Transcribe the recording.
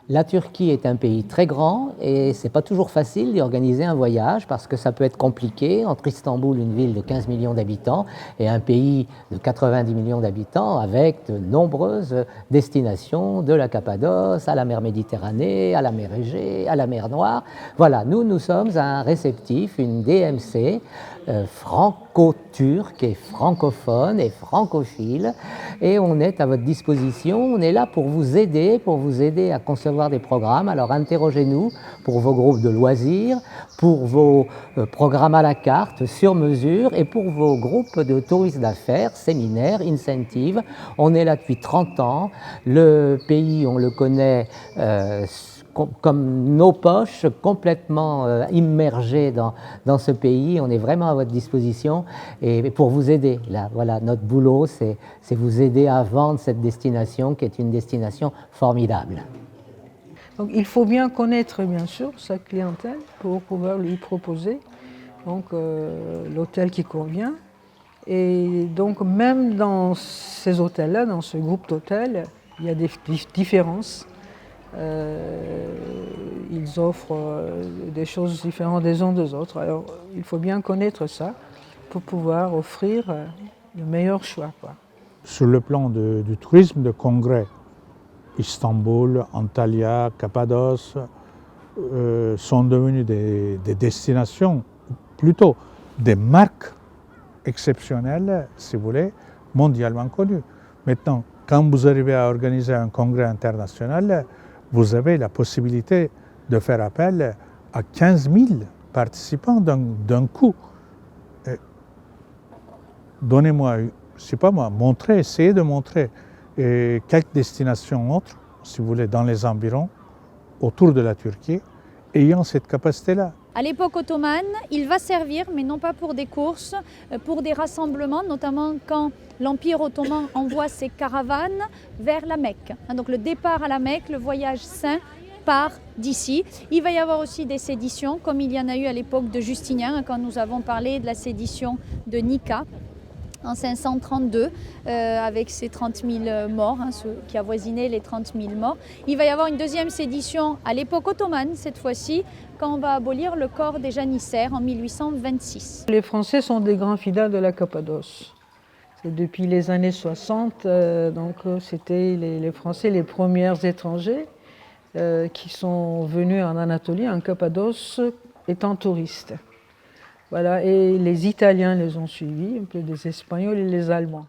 La Turquie est un pays très grand et c'est pas toujours facile d'y organiser un voyage parce que ça peut être compliqué entre Istanbul, une ville de 15 millions d'habitants, et un pays de 90 millions d'habitants avec de nombreuses destinations, de la Cappadoce à la mer Méditerranée, à la mer Égée, à la mer Noire. Voilà, nous sommes un réceptif, une DMC franco-turque et francophone et francophile, et on est à votre disposition. On est là pour vous aider à concevoir des programmes. Alors interrogez-nous pour vos groupes de loisirs, pour vos programmes à la carte, sur mesure, et pour vos groupes de touristes d'affaires, séminaires, incentives. On est là depuis 30 ans. Le pays, on le connaît comme nos poches, complètement immergés dans ce pays. On est vraiment à votre disposition et pour vous aider. Là, voilà, notre boulot, c'est vous aider à vendre cette destination qui est une destination formidable. Donc, il faut bien connaître, bien sûr, sa clientèle pour pouvoir lui proposer l'hôtel qui convient. Et donc, même dans ces hôtels-là, dans ce groupe d'hôtels, il y a des différences. Ils offrent des choses différentes des uns des autres. Alors, il faut bien connaître ça pour pouvoir offrir le meilleur choix, quoi. Sur le plan du tourisme de congrès, Istanbul, Antalya, Cappadoce sont devenus des destinations, plutôt des marques exceptionnelles, si vous voulez, mondialement connues. Maintenant, quand vous arrivez à organiser un congrès international, vous avez la possibilité de faire appel à 15 000 participants d'un coup. Donnez-moi, je ne sais pas moi, essayez de montrer quelques destinations autres, si vous voulez, dans les environs, autour de la Turquie, ayant cette capacité-là. À l'époque ottomane, il va servir, mais non pas pour des courses, pour des rassemblements, notamment quand l'Empire ottoman envoie ses caravanes vers la Mecque. Donc le départ à la Mecque, le voyage saint, part d'ici. Il va y avoir aussi des séditions, comme il y en a eu à l'époque de Justinien, quand nous avons parlé de la sédition de Nika en 532, avec ses 30 000 morts, ce qui avoisinait les 30 000 morts. Il va y avoir une deuxième sédition à l'époque ottomane, cette fois-ci, quand on va abolir le corps des janissaires en 1826. Les Français sont des grands fidèles de la Cappadoce. C'est depuis les années 60, c'était les Français, les premiers étrangers qui sont venus en Anatolie, en Cappadoce, étant touristes. Voilà, et les Italiens les ont suivis, un peu des Espagnols et les Allemands.